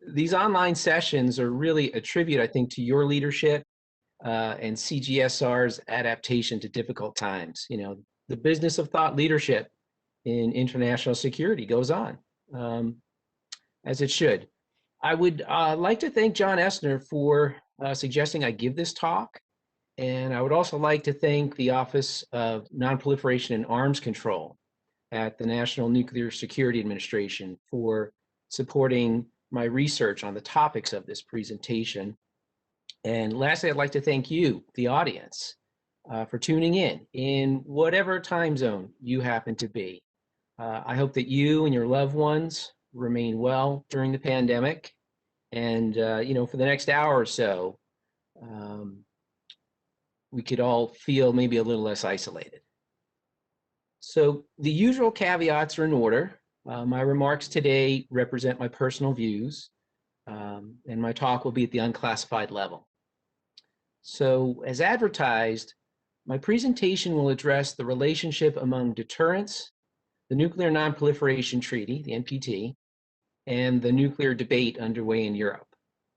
these online sessions are really a tribute, I think, to your leadership and CGSR's adaptation to difficult times. You know, the business of thought leadership in international security goes on, as it should. I would like to thank John Essner for suggesting I give this talk. And I would also like to thank the Office of Non-Proliferation and Arms Control at the National Nuclear Security Administration for supporting my research on the topics of this presentation. And lastly, I'd like to thank you, the audience, for tuning in whatever time zone you happen to be. I hope that you and your loved ones remain well during the pandemic. And, you know, for the next hour or so, we could all feel maybe a little less isolated. So the usual caveats are in order. My remarks today represent my personal views, and my talk will be at the unclassified level. So as advertised, my presentation will address the relationship among deterrence, the Nuclear Non-Proliferation Treaty, the NPT, and the nuclear debate underway in Europe.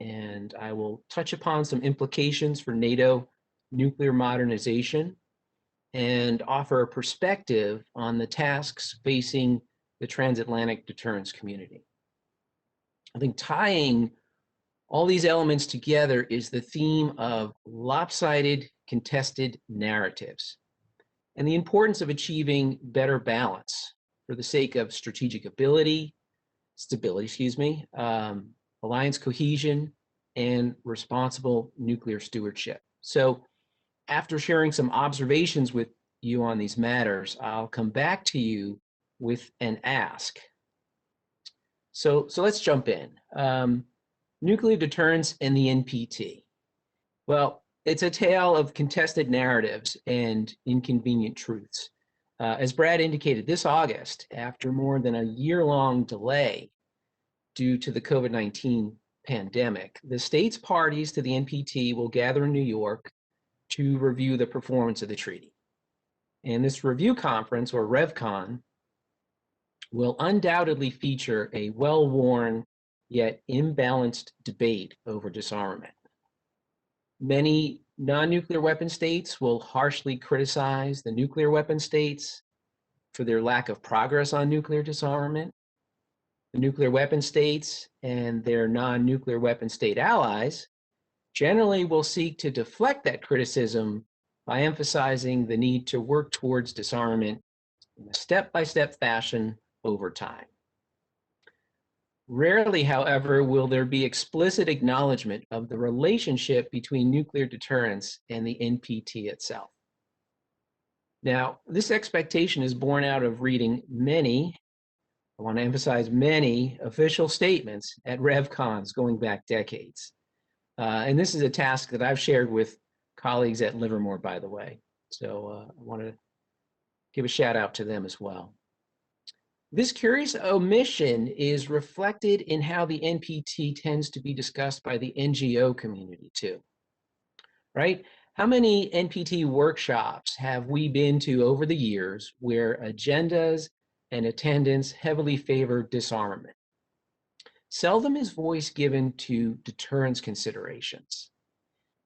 And I will touch upon some implications for NATO nuclear modernization and offer a perspective on the tasks facing the transatlantic deterrence community. I think tying all these elements together is the theme of lopsided contested narratives and the importance of achieving better balance for the sake of strategic stability, alliance cohesion, and responsible nuclear stewardship. So after sharing some observations with you on these matters, I'll come back to you with an ask. So let's jump in. Nuclear deterrence and the NPT. Well, it's a tale of contested narratives and inconvenient truths. As Brad indicated, this August, after more than a year-long delay due to the COVID-19 pandemic, the states parties to the NPT will gather in New York to review the performance of the treaty. And this review conference, or RevCon, will undoubtedly feature a well-worn yet imbalanced debate over disarmament. Many non-nuclear weapon states will harshly criticize the nuclear weapon states for their lack of progress on nuclear disarmament. The nuclear weapon states and their non-nuclear weapon state allies generally will seek to deflect that criticism by emphasizing the need to work towards disarmament in a step-by-step fashion over time. Rarely, however, will there be explicit acknowledgement of the relationship between nuclear deterrence and the NPT itself. Now, this expectation is born out of reading many, I want to emphasize many, official statements at RevCons going back decades. And this is a task that I've shared with colleagues at Livermore, by the way. So I want to give a shout out to them as well. This curious omission is reflected in how the NPT tends to be discussed by the NGO community too, right? How many NPT workshops have we been to over the years where agendas and attendance heavily favor disarmament? Seldom is voice given to deterrence considerations.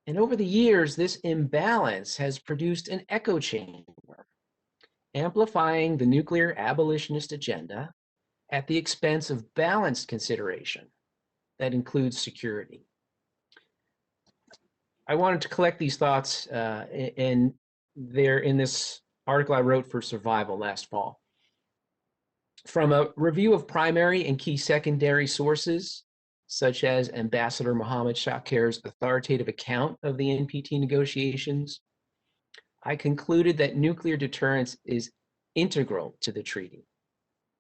And over the years, this imbalance has produced an echo chamber, amplifying the nuclear abolitionist agenda at the expense of balanced consideration that includes security. I wanted to collect these thoughts, and they're in this article I wrote for Survival last fall. From a review of primary and key secondary sources, such as Ambassador Mohammed Shakir's authoritative account of the NPT negotiations, I concluded that nuclear deterrence is integral to the treaty.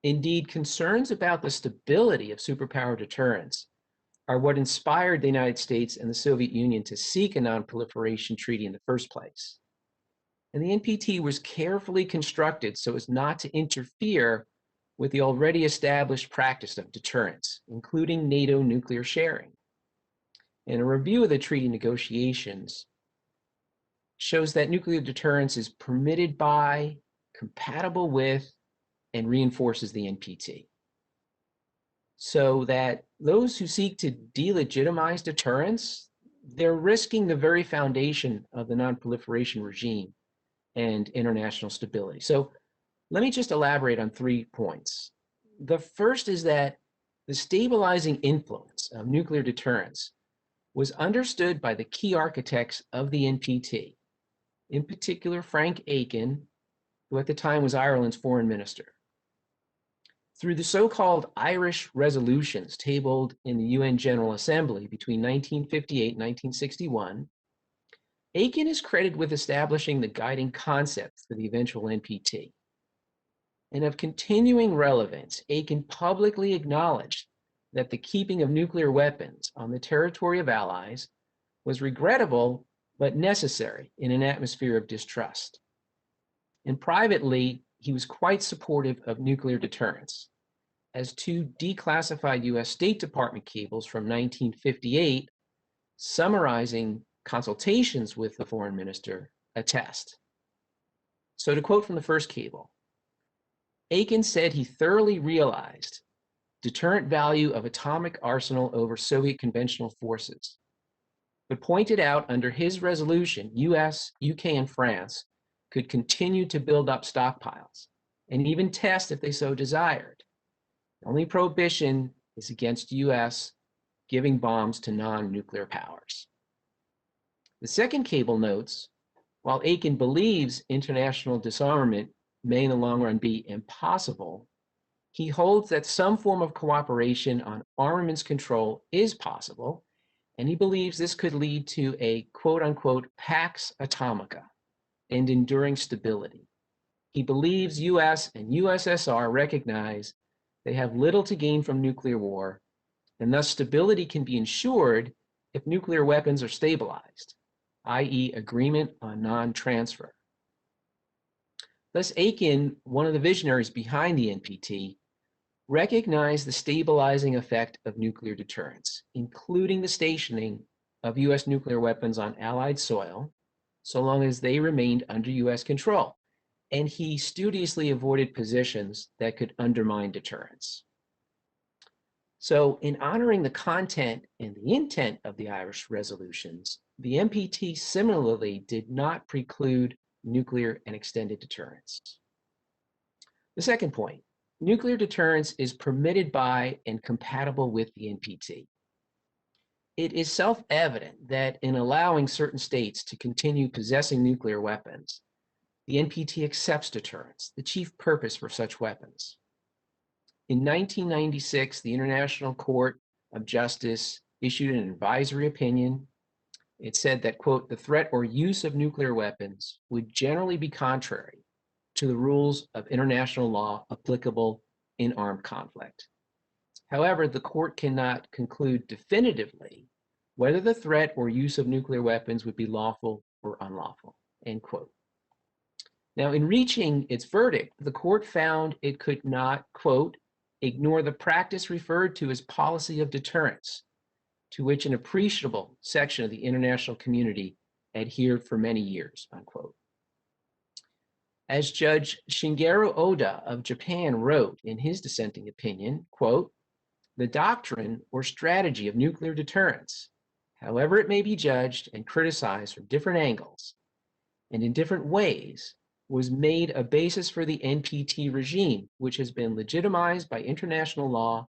Indeed, concerns about the stability of superpower deterrence are what inspired the United States and the Soviet Union to seek a non-proliferation treaty in the first place. And the NPT was carefully constructed so as not to interfere with the already established practice of deterrence, including NATO nuclear sharing. And a review of the treaty negotiations shows that nuclear deterrence is permitted by, compatible with, and reinforces the NPT. so that those who seek to delegitimize deterrence, they're risking the very foundation of the non-proliferation regime and international stability. So let me just elaborate on 3 points. The first is that the stabilizing influence of nuclear deterrence was understood by the key architects of the NPT, in particular Frank Aiken, who at the time was Ireland's foreign minister. Through the so-called Irish resolutions tabled in the UN General Assembly between 1958 and 1961, Aiken is credited with establishing the guiding concept for the eventual NPT. And of continuing relevance, Aiken publicly acknowledged that the keeping of nuclear weapons on the territory of allies was regrettable but necessary in an atmosphere of distrust. And privately, he was quite supportive of nuclear deterrence, as 2 declassified US State Department cables from 1958 summarizing consultations with the foreign minister attest. So to quote from the first cable, Aiken said he thoroughly realized deterrent value of atomic arsenal over Soviet conventional forces, but pointed out under his resolution, US, UK, and France could continue to build up stockpiles and even test if they so desired. The only prohibition is against US giving bombs to non-nuclear powers. The second cable notes, while Aiken believes international disarmament may in the long run be impossible, he holds that some form of cooperation on armaments control is possible, and he believes this could lead to a quote-unquote pax atomica and enduring stability. He believes US and USSR recognize they have little to gain from nuclear war, and thus stability can be ensured if nuclear weapons are stabilized, i.e. agreement on non-transfer. Thus, Aiken, one of the visionaries behind the NPT, recognized the stabilizing effect of nuclear deterrence, including the stationing of US nuclear weapons on Allied soil, so long as they remained under US control. And he studiously avoided positions that could undermine deterrence. So in honoring the content and the intent of the Irish resolutions, the NPT similarly did not preclude nuclear and extended deterrence. The second point, nuclear deterrence is permitted by and compatible with the NPT. It is self-evident that in allowing certain states to continue possessing nuclear weapons, the NPT accepts deterrence, the chief purpose for such weapons. In 1996, the International Court of Justice issued an advisory opinion. It said that, quote, the threat or use of nuclear weapons would generally be contrary to the rules of international law applicable in armed conflict. However, the court cannot conclude definitively whether the threat or use of nuclear weapons would be lawful or unlawful, end quote. Now, in reaching its verdict, the court found it could not, quote, ignore the practice referred to as policy of deterrence, to which an appreciable section of the international community adhered for many years, unquote. As Judge Shigeru Oda of Japan wrote in his dissenting opinion, quote, the doctrine or strategy of nuclear deterrence, however it may be judged and criticized from different angles and in different ways, was made a basis for the NPT regime, which has been legitimized by international law,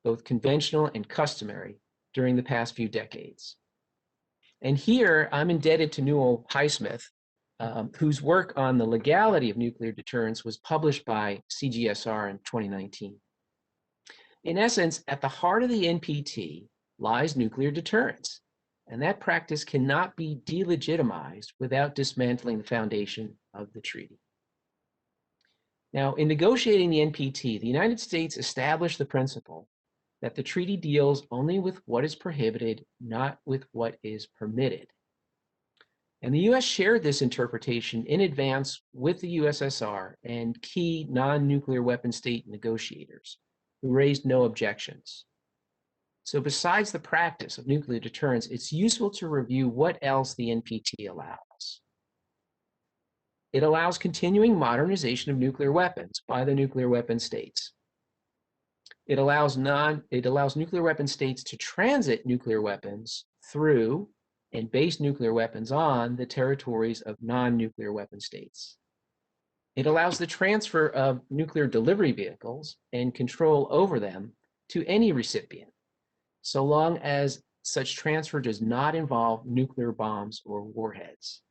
both conventional and customary, during the past few decades. And here I'm indebted to Newell Highsmith, whose work on the legality of nuclear deterrence was published by CGSR in 2019. In essence, at the heart of the NPT lies nuclear deterrence, and that practice cannot be delegitimized without dismantling the foundation of the treaty. Now, in negotiating the NPT, the United States established the principle that the treaty deals only with what is prohibited, not with what is permitted. And the US shared this interpretation in advance with the USSR and key non-nuclear weapon state negotiators, who raised no objections. So besides the practice of nuclear deterrence, it's useful to review what else the NPT allows. It allows continuing modernization of nuclear weapons by the nuclear weapon states. It allows nuclear weapon states to transit nuclear weapons through and base nuclear weapons on the territories of non-nuclear weapon states. It allows the transfer of nuclear delivery vehicles and control over them to any recipient, so long as such transfer does not involve nuclear bombs or warheads.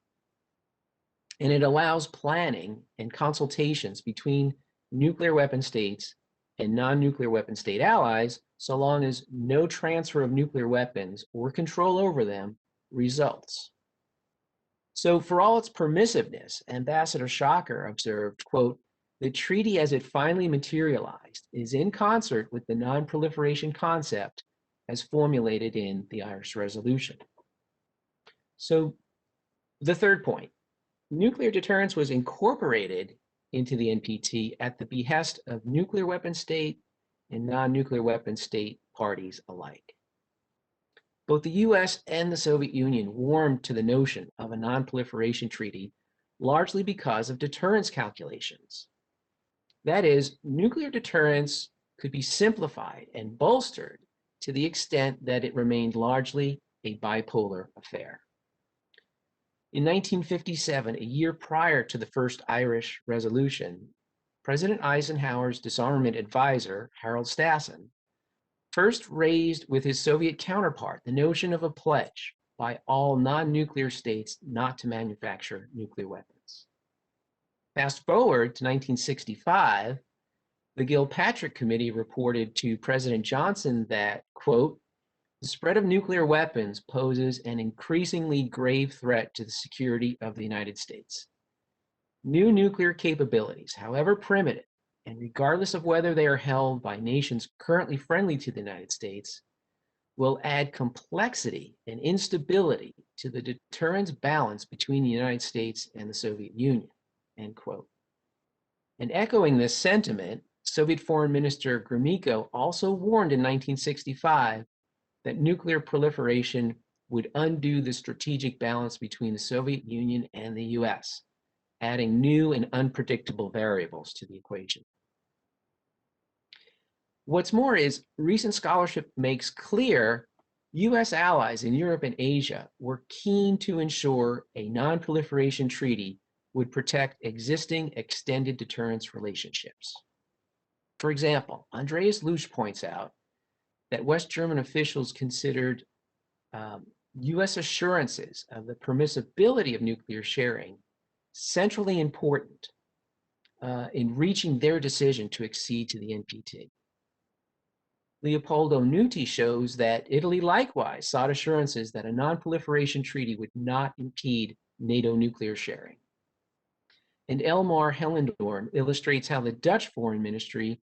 And it allows planning and consultations between nuclear weapon states and non-nuclear weapon state allies, so long as no transfer of nuclear weapons or control over them results. So for all its permissiveness, Ambassador Shocker observed, quote, "The treaty as it finally materialized is in concert with the non-proliferation concept as formulated in the Irish resolution." So the third point, nuclear deterrence was incorporated into the NPT at the behest of nuclear weapon state and non-nuclear weapon state parties alike. Both the US and the Soviet Union warmed to the notion of a non-proliferation treaty largely because of deterrence calculations. That is, nuclear deterrence could be simplified and bolstered to the extent that it remained largely a bipolar affair. In 1957, a year prior to the first Irish resolution, President Eisenhower's disarmament advisor, Harold Stassen, first raised with his Soviet counterpart the notion of a pledge by all non-nuclear states not to manufacture nuclear weapons. Fast forward to 1965, the Gilpatrick Committee reported to President Johnson that, quote, "The spread of nuclear weapons poses an increasingly grave threat to the security of the United States. New nuclear capabilities, however primitive, and regardless of whether they are held by nations currently friendly to the United States, will add complexity and instability to the deterrence balance between the United States and the Soviet Union," end quote. And echoing this sentiment, Soviet Foreign Minister Gromyko also warned in 1965 that nuclear proliferation would undo the strategic balance between the Soviet Union and the US, adding new and unpredictable variables to the equation. What's more is recent scholarship makes clear US allies in Europe and Asia were keen to ensure a non-proliferation treaty would protect existing extended deterrence relationships. For example, Andreas Lusch points out that West German officials considered US assurances of the permissibility of nuclear sharing centrally important in reaching their decision to accede to the NPT. Leopoldo Nuti shows that Italy likewise sought assurances that a non-proliferation treaty would not impede NATO nuclear sharing. And Elmar Hellendoorn illustrates how the Dutch Foreign Ministry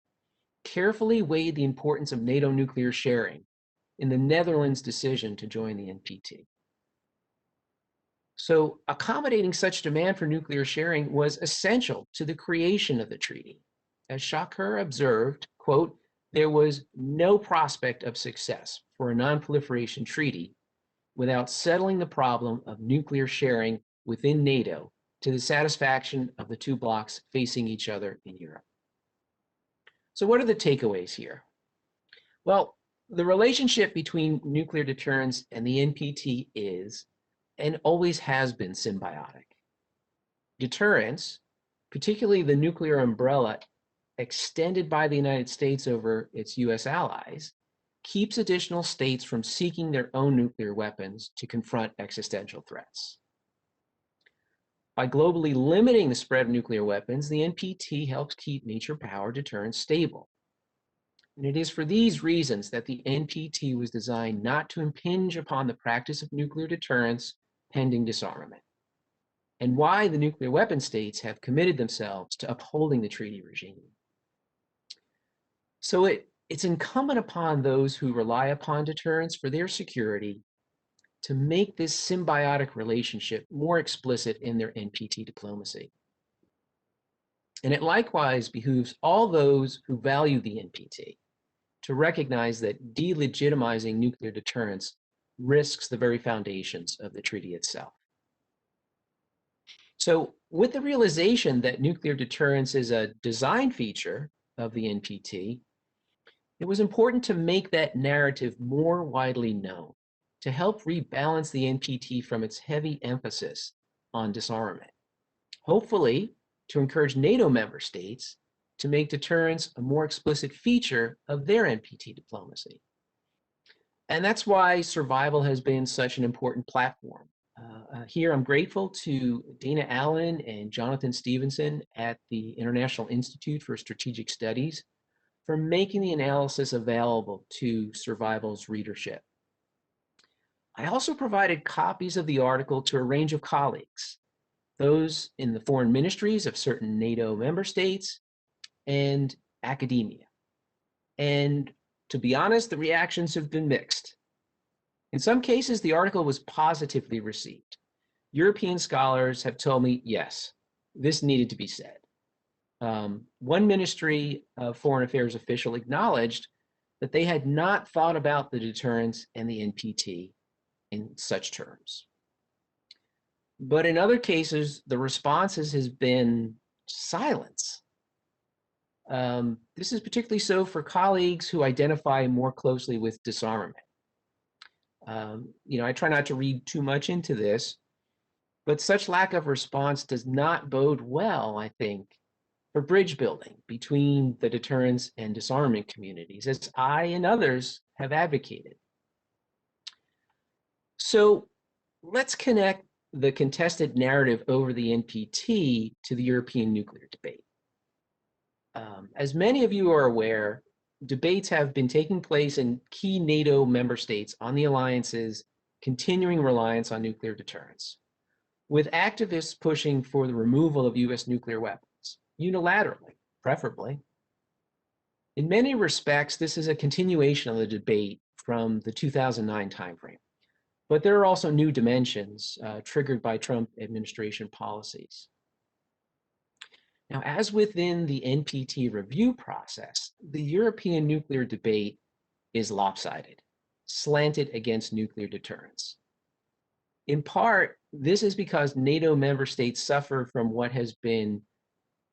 carefully weighed the importance of NATO nuclear sharing in the Netherlands' decision to join the NPT. So accommodating such demand for nuclear sharing was essential to the creation of the treaty. As Shocker observed, quote, "There was no prospect of success for a non-proliferation treaty without settling the problem of nuclear sharing within NATO to the satisfaction of the two blocs facing each other in Europe." So what are the takeaways here? Well, the relationship between nuclear deterrence and the NPT is and always has been symbiotic. Deterrence, particularly the nuclear umbrella extended by the United States over its US allies, keeps additional states from seeking their own nuclear weapons to confront existential threats. By globally limiting the spread of nuclear weapons, the NPT helps keep major power deterrence stable. And it is for these reasons that the NPT was designed not to impinge upon the practice of nuclear deterrence pending disarmament, and why the nuclear weapon states have committed themselves to upholding the treaty regime. So it's incumbent upon those who rely upon deterrence for their security to make this symbiotic relationship more explicit in their NPT diplomacy. And it likewise behooves all those who value the NPT to recognize that delegitimizing nuclear deterrence risks the very foundations of the treaty itself. So with the realization that nuclear deterrence is a design feature of the NPT, It was important to make that narrative more widely known, to help rebalance the NPT from its heavy emphasis on disarmament. Hopefully, to encourage NATO member states to make deterrence a more explicit feature of their NPT diplomacy. And that's why survival has been such an important platform. Here, I'm grateful to Dana Allen and Jonathan Stevenson at the International Institute for Strategic Studies for making the analysis available to Survival's readership. I also provided copies of the article to a range of colleagues, those in the foreign ministries of certain NATO member states and academia. And to be honest, the reactions have been mixed. In some cases, the article was positively received. European scholars have told me, yes, this needed to be said. One Ministry of Foreign Affairs official acknowledged that they had not thought about the deterrence and the NPT in such terms. But in other cases, the responses has been silence. This is particularly so for colleagues who identify more closely with disarmament. I try not to read too much into this, but such lack of response does not bode well, I think, for bridge building between the deterrence and disarmament communities, as I and others have advocated. So let's connect the contested narrative over the NPT to the European nuclear debate. As many of you are aware, debates have been taking place in key NATO member states on the alliance's continuing reliance on nuclear deterrence, with activists pushing for the removal of US nuclear weapons, unilaterally, preferably. In many respects, this is a continuation of the debate from the 2009 timeframe, but there are also new dimensions triggered by Trump administration policies. Now, as within the NPT review process, the European nuclear debate is lopsided, slanted against nuclear deterrence. In part, this is because NATO member states suffer from what has been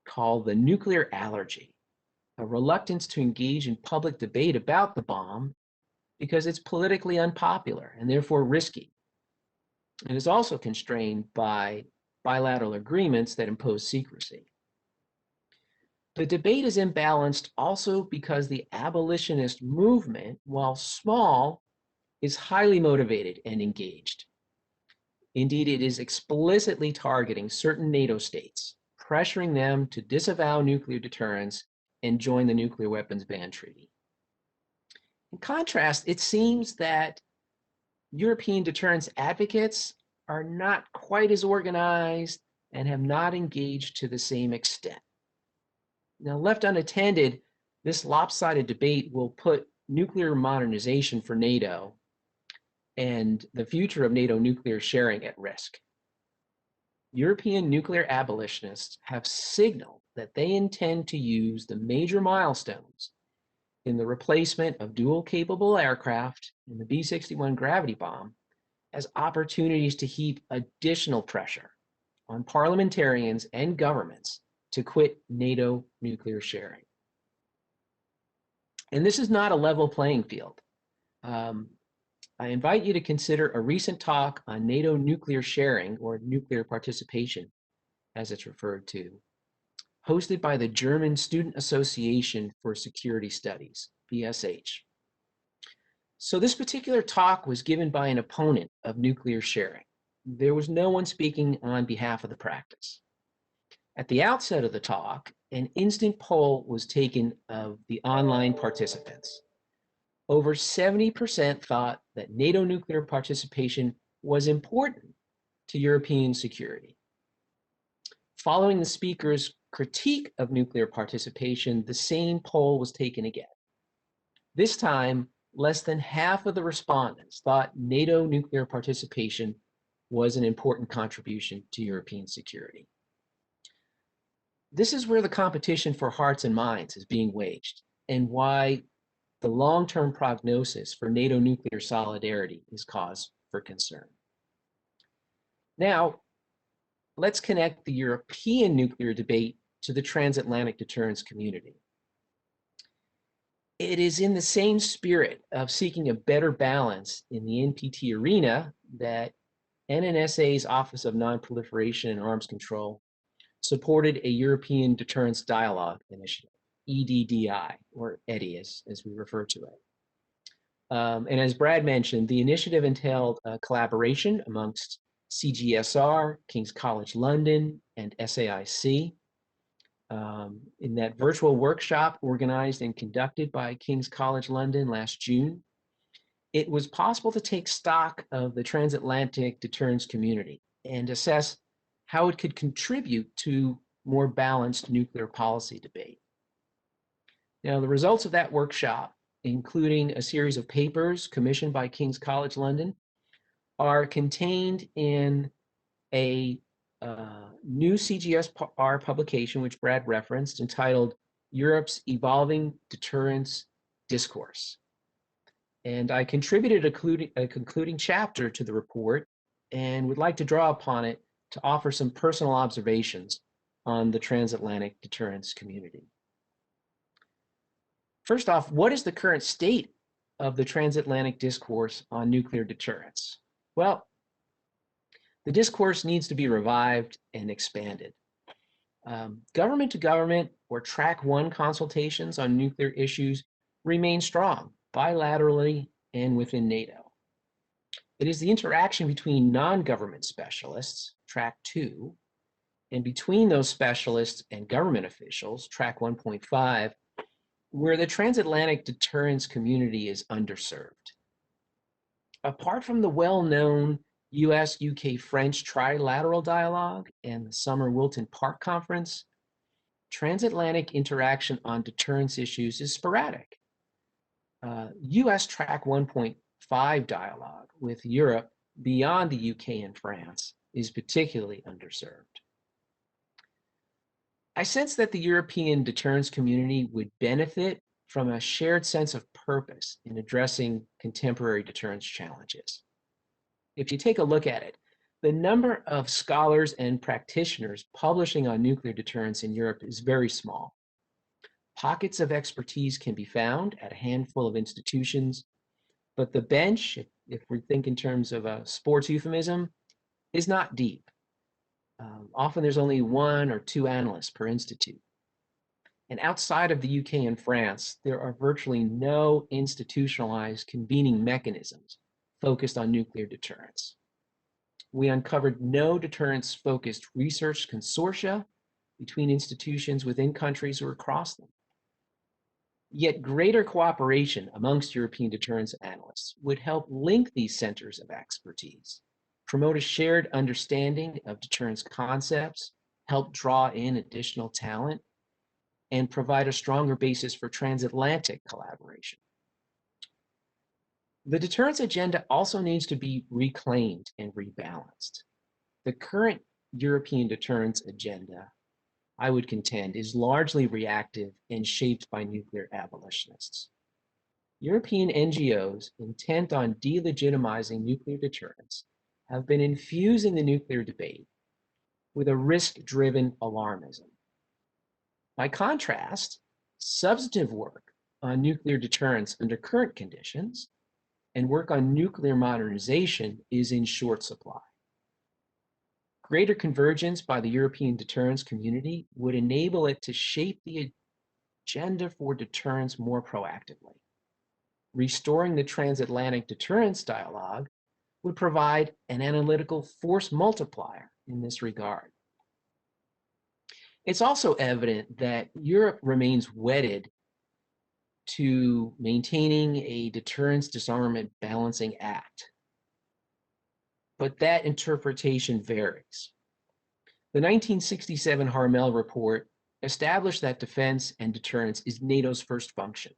called the nuclear allergy, a reluctance to engage in public debate about the bomb because it's politically unpopular and therefore risky. It is also constrained by bilateral agreements that impose secrecy. The debate is imbalanced also because the abolitionist movement, while small, is highly motivated and engaged. Indeed, it is explicitly targeting certain NATO states, pressuring them to disavow nuclear deterrence and join the nuclear weapons ban treaty. In contrast, it seems that European deterrence advocates are not quite as organized and have not engaged to the same extent. Now, left unattended, this lopsided debate will put nuclear modernization for NATO and the future of NATO nuclear sharing at risk. European nuclear abolitionists have signaled that they intend to use the major milestones in the replacement of dual-capable aircraft and the B-61 gravity bomb as opportunities to heap additional pressure on parliamentarians and governments to quit NATO nuclear sharing. And this is not a level playing field. I invite you to consider a recent talk on NATO nuclear sharing, or nuclear participation, as it's referred to, hosted by the German Student Association for Security Studies, BSH. So this particular talk was given by an opponent of nuclear sharing. There was no one speaking on behalf of the practice. At the outset of the talk, an instant poll was taken of the online participants. Over 70% thought that NATO nuclear participation was important to European security. Following the speaker's critique of nuclear participation, the same poll was taken again. This time, less than half of the respondents thought NATO nuclear participation was an important contribution to European security. This is where the competition for hearts and minds is being waged, and why the long-term prognosis for NATO nuclear solidarity is cause for concern. Now, let's connect the European nuclear debate to the transatlantic deterrence community. It is in the same spirit of seeking a better balance in the NPT arena that NNSA's Office of Non-Proliferation and Arms Control supported a European Deterrence Dialogue Initiative, EDDI, or EDI as we refer to it. And as Brad mentioned, the initiative entailed collaboration amongst CGSR, King's College London, and SAIC. In that virtual workshop organized and conducted by King's College London last June, it was possible to take stock of the transatlantic deterrence community and assess how it could contribute to more balanced nuclear policy debate. Now, the results of that workshop, including a series of papers commissioned by King's College London, are contained in a new CGSR publication, which Brad referenced, entitled Europe's Evolving Deterrence Discourse. And I contributed a concluding chapter to the report and would like to draw upon it to offer some personal observations on the transatlantic deterrence community. First off, what is the current state of the transatlantic discourse on nuclear deterrence? Well, the discourse needs to be revived and expanded. Government to government or track one consultations on nuclear issues remain strong bilaterally and within NATO. It is the interaction between non-government specialists, track 2, and between those specialists and government officials, track 1.5, where the transatlantic deterrence community is underserved. Apart from the well-known US, UK, French trilateral dialogue and the summer Wilton Park Conference, transatlantic interaction on deterrence issues is sporadic. US track 1.5 dialogue with Europe beyond the UK and France is particularly underserved. I sense that the European deterrence community would benefit from a shared sense of purpose in addressing contemporary deterrence challenges. If you take a look at it, the number of scholars and practitioners publishing on nuclear deterrence in Europe is very small. Pockets of expertise can be found at a handful of institutions, but the bench, if we think in terms of a sports euphemism, is not deep. Often there's only 1 or 2 analysts per institute. And outside of the UK and France, there are virtually no institutionalized convening mechanisms focused on nuclear deterrence. We uncovered no deterrence-focused research consortia between institutions within countries or across them. Yet greater cooperation amongst European deterrence analysts would help link these centers of expertise, promote a shared understanding of deterrence concepts, help draw in additional talent, and provide a stronger basis for transatlantic collaboration. The deterrence agenda also needs to be reclaimed and rebalanced. The current European deterrence agenda, I would contend, is largely reactive and shaped by nuclear abolitionists. European NGOs intent on delegitimizing nuclear deterrence have been infusing the nuclear debate with a risk-driven alarmism. By contrast, substantive work on nuclear deterrence under current conditions and work on nuclear modernization is in short supply. Greater convergence by the European deterrence community would enable it to shape the agenda for deterrence more proactively. Restoring the transatlantic deterrence dialogue would provide an analytical force multiplier in this regard. It's also evident that Europe remains wedded to maintaining a deterrence disarmament balancing act, but that interpretation varies. The 1967 Harmel report established that defense and deterrence is NATO's first function.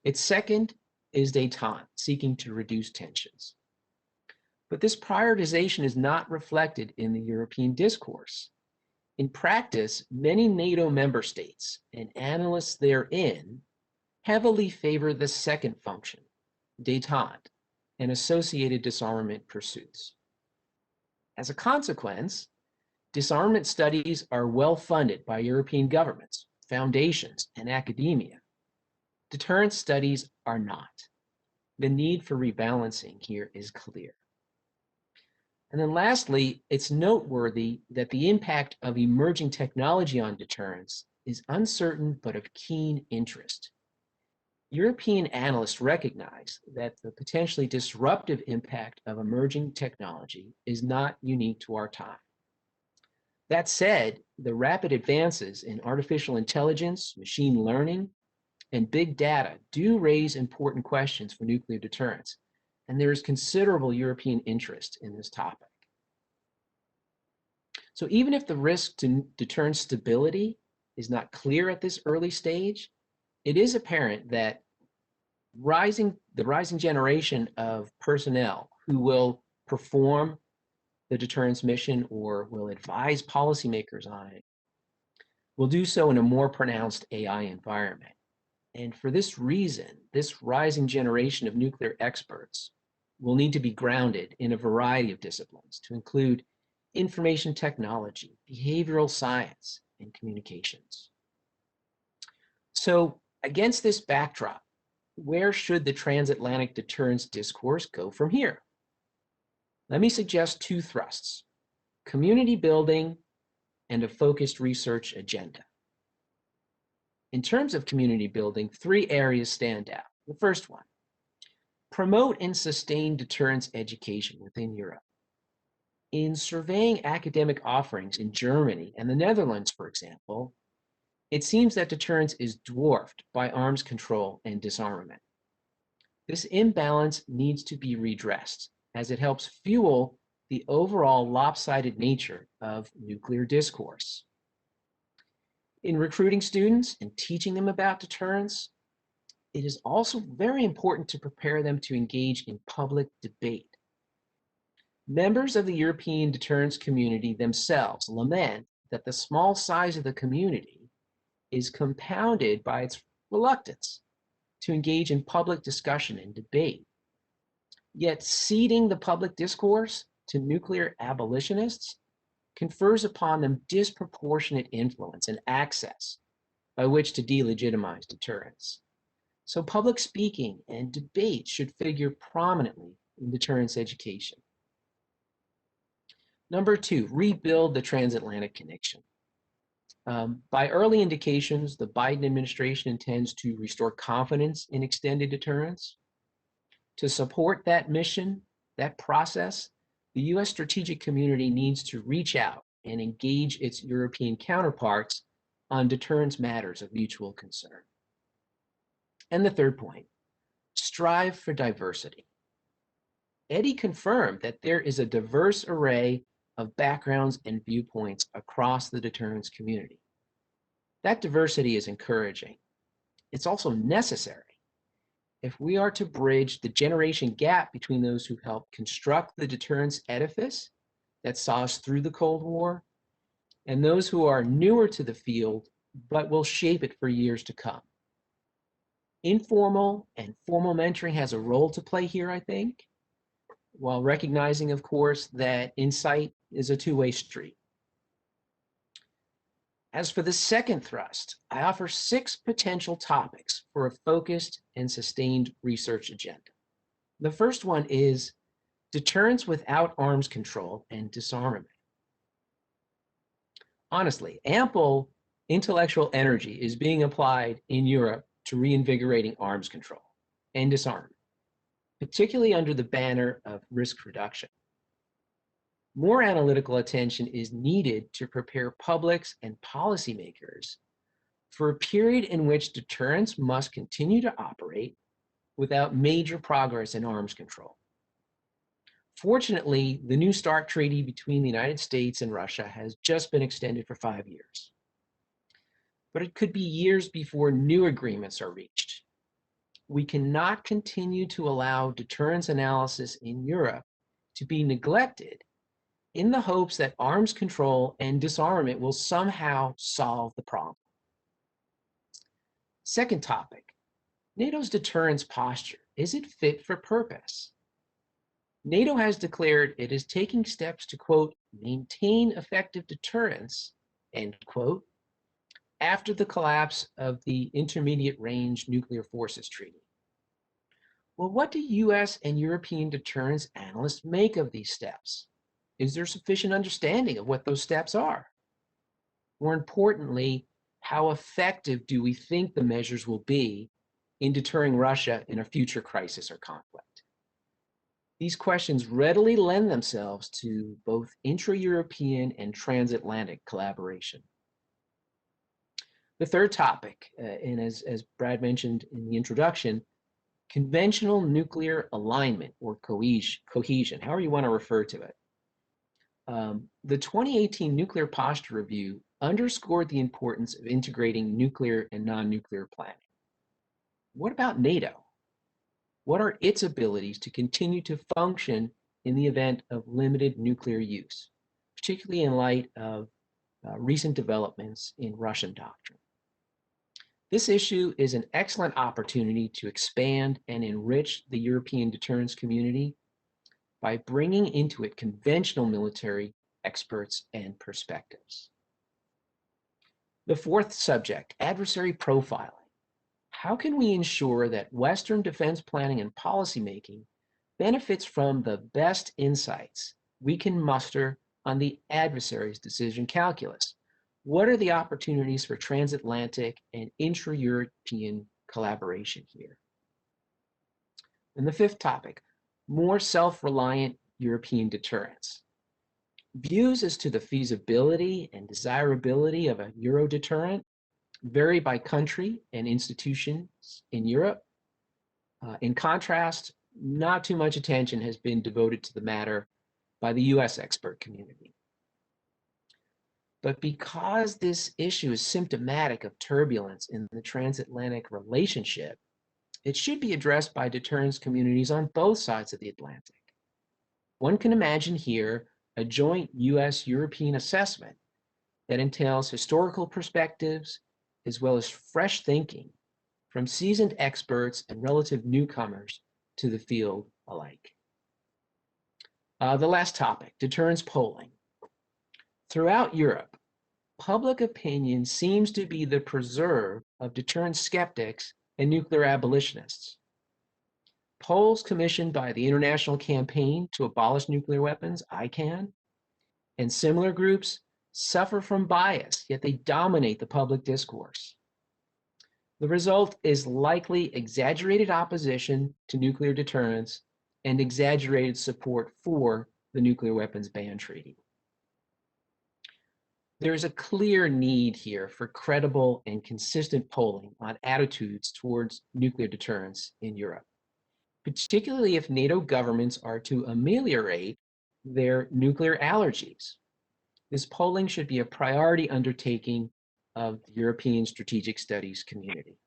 Its second is détente, seeking to reduce tensions. But this prioritization is not reflected in the European discourse. In practice, many NATO member states and analysts therein heavily favor the second function, détente, and associated disarmament pursuits. As a consequence, disarmament studies are well funded by European governments, foundations, and academia. Deterrence studies are not. The need for rebalancing here is clear. And then lastly, it's noteworthy that the impact of emerging technology on deterrence is uncertain but of keen interest. European analysts recognize that the potentially disruptive impact of emerging technology is not unique to our time. That said, the rapid advances in artificial intelligence, machine learning, and big data do raise important questions for nuclear deterrence, and there is considerable European interest in this topic. So even if the risk to deterrence stability is not clear at this early stage, it is apparent that the rising generation of personnel who will perform the deterrence mission or will advise policymakers on it will do so in a more pronounced AI environment. And for this reason, this rising generation of nuclear experts will need to be grounded in a variety of disciplines to include information technology, behavioral science, and communications. So against this backdrop, where should the transatlantic deterrence discourse go from here? Let me suggest two thrusts: community building and a focused research agenda. In terms of community building, three areas stand out. The first one, promote and sustain deterrence education within Europe. In surveying academic offerings in Germany and the Netherlands, for example, it seems that deterrence is dwarfed by arms control and disarmament. This imbalance needs to be redressed as it helps fuel the overall lopsided nature of nuclear discourse. In recruiting students and teaching them about deterrence, it is also very important to prepare them to engage in public debate. Members of the European deterrence community themselves lament that the small size of the community is compounded by its reluctance to engage in public discussion and debate. Yet ceding the public discourse to nuclear abolitionists confers upon them disproportionate influence and access by which to delegitimize deterrence. So public speaking and debate should figure prominently in deterrence education. Number two, rebuild the transatlantic connection. By early indications, the Biden administration intends to restore confidence in extended deterrence. To support that mission, that process, the US strategic community needs to reach out and engage its European counterparts on deterrence matters of mutual concern. And the third point, strive for diversity. Eddie confirmed that there is a diverse array of backgrounds and viewpoints across the deterrence community. That diversity is encouraging. It's also necessary if we are to bridge the generation gap between those who helped construct the deterrence edifice that saw us through the Cold War and those who are newer to the field but will shape it for years to come. Informal and formal mentoring has a role to play here, I think, while recognizing, of course, that insight is a two-way street. As for the second thrust, I offer 6 potential topics for a focused and sustained research agenda. The first one is deterrence without arms control and disarmament. Honestly, ample intellectual energy is being applied in Europe to reinvigorating arms control and disarmament, particularly under the banner of risk reduction. More analytical attention is needed to prepare publics and policymakers for a period in which deterrence must continue to operate without major progress in arms control. Fortunately, the New START treaty between the United States and Russia has just been extended for 5 years. But it could be years before new agreements are reached. We cannot continue to allow deterrence analysis in Europe to be neglected in the hopes that arms control and disarmament will somehow solve the problem. Second topic, NATO's deterrence posture. Is it fit for purpose? NATO has declared it is taking steps to, quote, maintain effective deterrence, end quote, after the collapse of the Intermediate Range Nuclear Forces Treaty. Well, what do US and European deterrence analysts make of these steps? Is there sufficient understanding of what those steps are? More importantly, how effective do we think the measures will be in deterring Russia in a future crisis or conflict? These questions readily lend themselves to both intra-European and transatlantic collaboration. The third topic, and as Brad mentioned in the introduction, conventional nuclear alignment or cohesion, however you want to refer to it. The 2018 Nuclear Posture Review underscored the importance of integrating nuclear and non-nuclear planning. What about NATO? What are its abilities to continue to function in the event of limited nuclear use, particularly in light of recent developments in Russian doctrine? This issue is an excellent opportunity to expand and enrich the European deterrence community by bringing into it conventional military experts and perspectives. The fourth subject, adversary profiling. How can we ensure that Western defense planning and policymaking benefits from the best insights we can muster on the adversary's decision calculus? What are the opportunities for transatlantic and intra-European collaboration here? And the fifth topic, more self-reliant European deterrence. Views as to the feasibility and desirability of a Euro deterrent vary by country and institutions in Europe. In contrast, not too much attention has been devoted to the matter by the US expert community. But because this issue is symptomatic of turbulence in the transatlantic relationship, it should be addressed by deterrence communities on both sides of the Atlantic. One can imagine here a joint US-European assessment that entails historical perspectives as well as fresh thinking from seasoned experts and relative newcomers to the field alike. The last topic, deterrence polling. Throughout Europe, public opinion seems to be the preserve of deterrence skeptics and nuclear abolitionists. Polls commissioned by the International Campaign to Abolish Nuclear Weapons, ICAN, and similar groups suffer from bias, yet they dominate the public discourse. The result is likely exaggerated opposition to nuclear deterrence and exaggerated support for the nuclear weapons ban treaty. There is a clear need here for credible and consistent polling on attitudes towards nuclear deterrence in Europe, particularly if NATO governments are to ameliorate their nuclear allergies. This polling should be a priority undertaking of the European Strategic Studies community.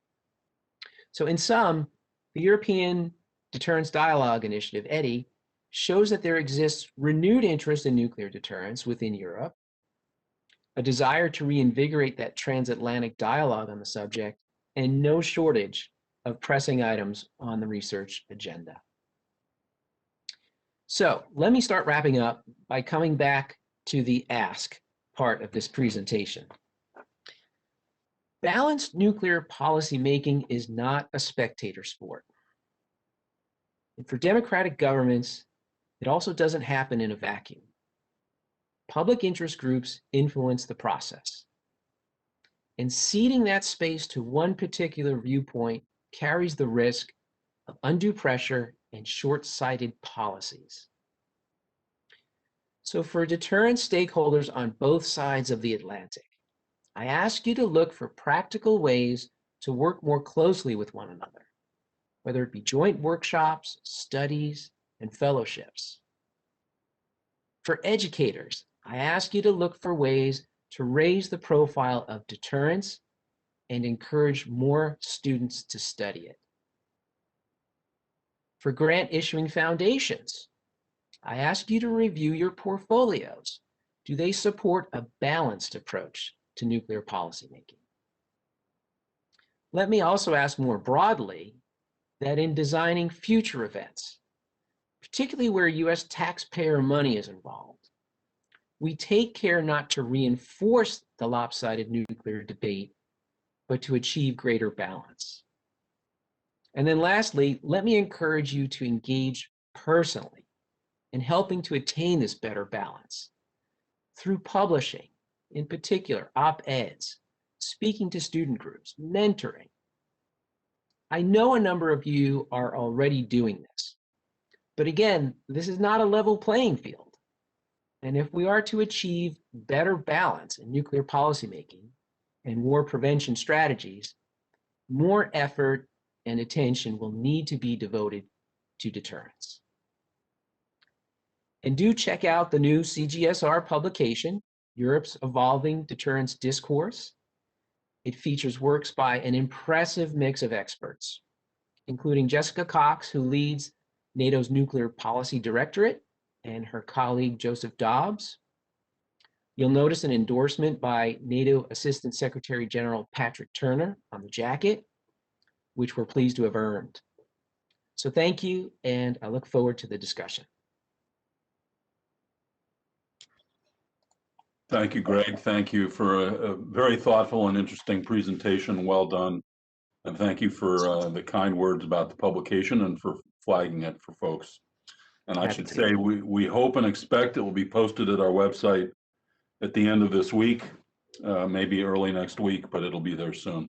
So in sum, the European Deterrence Dialogue Initiative, EDI, shows that there exists renewed interest in nuclear deterrence within Europe, a desire to reinvigorate that transatlantic dialogue on the subject, and no shortage of pressing items on the research agenda. So let me start wrapping up by coming back to the ask part of this presentation. Balanced nuclear policy making is not a spectator sport. And for democratic governments, it also doesn't happen in a vacuum. Public interest groups influence the process. And ceding that space to one particular viewpoint carries the risk of undue pressure and short-sighted policies. So for deterrence stakeholders on both sides of the Atlantic, I ask you to look for practical ways to work more closely with one another, whether it be joint workshops, studies, and fellowships. For educators, I ask you to look for ways to raise the profile of deterrence and encourage more students to study it. For grant issuing foundations, I ask you to review your portfolios. Do they support a balanced approach to nuclear policymaking? Let me also ask more broadly that in designing future events, particularly where US taxpayer money is involved, we take care not to reinforce the lopsided nuclear debate but to achieve greater balance. And then lastly, let me encourage you to engage personally in helping to attain this better balance through publishing, in particular, op-eds, speaking to student groups, mentoring. I know a number of you are already doing this, but again, this is not a level playing field. And if we are to achieve better balance in nuclear policymaking and war prevention strategies, more effort and attention will need to be devoted to deterrence. And do check out the new CGSR publication, Europe's Evolving Deterrence Discourse. It features works by an impressive mix of experts, including Jessica Cox, who leads NATO's Nuclear Policy Directorate, and her colleague Joseph Dobbs. You'll notice an endorsement by NATO Assistant Secretary General Patrick Turner on the jacket, which we're pleased to have earned. So thank you, and I look forward to the discussion. Thank you, Greg. Thank you for a very thoughtful and interesting presentation. Well done. And thank you for the kind words about the publication and for flagging it for folks. And I should say, we hope and expect it will be posted at our website at the end of this week, maybe early next week, but it'll be there soon.